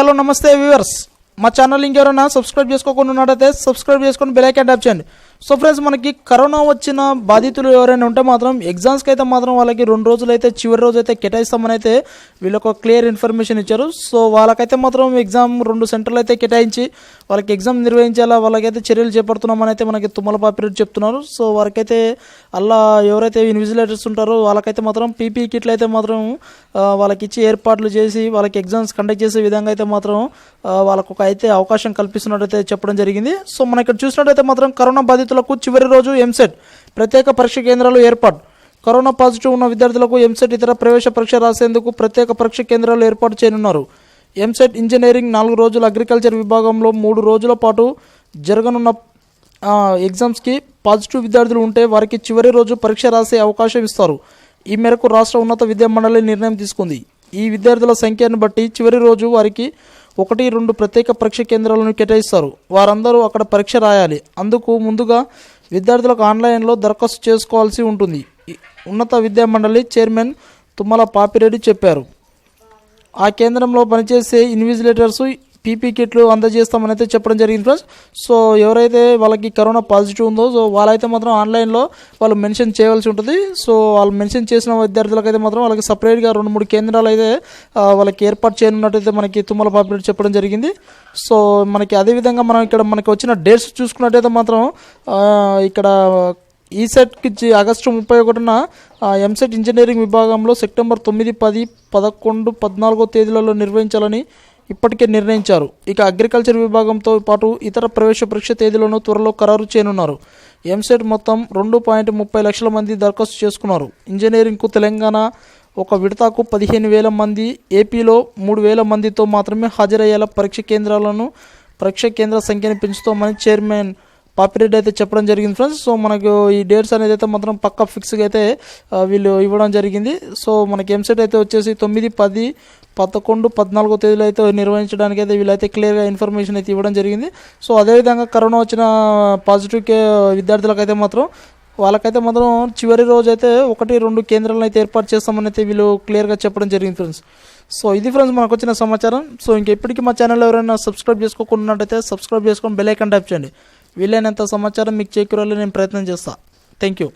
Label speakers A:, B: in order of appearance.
A: Hello నమస్తే viewers, మా channel ఇంకెవరైనా సబ్స్క్రైబ్ చేసుకోకుండా ఉన్నట్టయితే సబ్స్క్రైబ్ చేసుకొని బెల్ ఐకాన్ ట్యాప్ చేయండి. సో ఫ్రెండ్స్, మనకి కరోనా వచ్చిన బాధితులు ఎవరైనా ఉంటే మాత్రం ఎగ్జామ్స్కి అయితే మాత్రం వాళ్ళకి 2 రోజులు అయితే చివరి రోజు అయితే కేటాయిస్తామని అయితే వీళ్ళొక క్లియర్ ఇన్ఫర్మేషన్ ఇచ్చారు. సో వాళ్ళకైతే మాత్రం ఎగ్జామ్ 2 సెంటర్లు అయితే కేటాయించి వాళ్ళకి ఎగ్జామ్ నిర్వహించేలా వాళ్ళకైతే చర్యలు చేపడుతున్నామని అయితే మనకి తుమ్మల పాపిరెడ్డి చెప్తున్నారు. సో వారికైతే అలా ఎవరైతే ఇన్విజిలేటర్స్ ఉంటారో వాళ్ళకైతే మాత్రం పీపీ కిట్లు అయితే మాత్రం వాళ్ళకి ఇచ్చి ఏర్పాట్లు చేసి వాళ్ళకి ఎగ్జామ్స్ కండక్ట్ చేసే విధంగా అయితే మాత్రం వాళ్ళకు అయితే అవకాశం కల్పిస్తున్నట్టయితే చెప్పడం జరిగింది. సో మనం ఇక్కడ చూసినట్టయితే మాత్రం కరోనా బాధితులకు చివరి రోజు ఎంసెట్ ప్రత్యేక పరీక్ష కేంద్రాలు ఏర్పాటు. కరోనా పాజిటివ్ ఉన్న విద్యార్థులకు ఎంసెట్ ఇతర ప్రవేశ పరీక్ష రాసేందుకు ప్రత్యేక పరీక్ష కేంద్రాలు ఏర్పాటు చేయనున్నారు. ఎంసెట్ ఇంజనీరింగ్ 4 రోజులు, అగ్రికల్చర్ విభాగంలో 3 రోజుల పాటు జరగనున్న ఎగ్జామ్స్కి పాజిటివ్ విద్యార్థులు ఉంటే వారికి చివరి రోజు పరీక్ష రాసే అవకాశం ఇస్తారు. ఈ మేరకు రాష్ట్ర ఉన్నత విద్యా మండలి నిర్ణయం తీసుకుంది. ఈ విద్యార్థుల సంఖ్యను బట్టి చివరి రోజు వారికి 1-2 ప్రత్యేక పరీక్ష కేంద్రాలను కేటాయిస్తారు. వారందరూ అక్కడ పరీక్ష రాయాలి. అందుకు ముందుగా విద్యార్థులకు ఆన్లైన్లో దరఖాస్తు చేసుకోవాల్సి ఉంటుంది. ఉన్నత విద్యా మండలి చైర్మన్ తుమ్మల పాపిరెడ్డి చెప్పారు. ఆ కేంద్రంలో పనిచేసే ఇన్విజిలేటర్స్ పీపీ కిట్లు అందజేస్తామని అయితే చెప్పడం జరిగింది ఫ్రెండ్స్. సో ఎవరైతే వాళ్ళకి కరోనా పాజిటివ్ ఉందో సో వాళ్ళైతే మాత్రం ఆన్లైన్లో వాళ్ళు మెన్షన్ చేయవలసి ఉంటుంది. సో వాళ్ళు మెన్షన్ చేసిన విద్యార్థులకైతే మాత్రం వాళ్ళకి సపరేట్గా 2-3 కేంద్రాలు అయితే వాళ్ళకి ఏర్పాటు చేయనున్నట్టయితే మనకి తుమ్మల పాపిరెడ్డి చెప్పడం జరిగింది. సో మనకి అదేవిధంగా మనం ఇక్కడ మనకి వచ్చిన డేట్స్ చూసుకున్నట్టయితే మాత్రం ఇక్కడ ఈసెట్కి ఆగస్టు 31న ఎంసెట్ ఇంజనీరింగ్ విభాగంలో సెప్టెంబర్ 9, 10, 11, 14 తేదీలలో నిర్వహించాలని ఇప్పటికే నిర్ణయించారు. ఇక అగ్రికల్చర్ విభాగంతో పాటు ఇతర ప్రవేశ పరీక్ష తేదీలను త్వరలో ఖరారు చేయనున్నారు. ఎంసెట్ మొత్తం 2.30 లక్షల మంది దరఖాస్తు చేసుకున్నారు. ఇంజనీరింగ్కు తెలంగాణ ఒక విడతకు 15,000 మంది, ఏపీలో 3,000 మందితో మాత్రమే హాజరయ్యేలా పరీక్ష కేంద్ర సంఖ్యను పెంచుతామని చైర్మన్ పాపిరెడ్డి అయితే చెప్పడం జరిగింది ఫ్రెండ్స్. సో మనకు ఈ డేట్స్ అనేది అయితే మాత్రం పక్కా ఫిక్స్గా అయితే వీళ్ళు ఇవ్వడం జరిగింది. సో మనకి ఎంసెట్ అయితే వచ్చేసి 9, 10, 11, 14 తేదీలు అయితే నిర్వహించడానికి అయితే వీళ్ళైతే క్లియర్గా ఇన్ఫర్మేషన్ అయితే ఇవ్వడం జరిగింది. సో అదేవిధంగా కరోనా వచ్చిన పాజిటివ్ విద్యార్థులకైతే మాత్రం వాళ్ళకైతే మాత్రం చివరి రోజు అయితే 1-2 కేంద్రాలను అయితే ఏర్పాటు చేస్తామని అయితే వీళ్ళు క్లియర్గా చెప్పడం జరిగింది ఫ్రెండ్స్. సో ఇది ఫ్రెండ్స్ మనకు వచ్చిన సమాచారం. సో ఇంకెప్పటికీ మా ఛానల్లో ఎవరైనా సబ్స్క్రైబ్ చేసుకోకున్నట్టయితే సబ్స్క్రైబ్ చేసుకొని బెల్ ఐకాన్ ట్యాప్ చేయండి. వీలైనంత సమాచారం మీకు చేకూరాలని నేను ప్రయత్నం చేస్తాను. Thank you.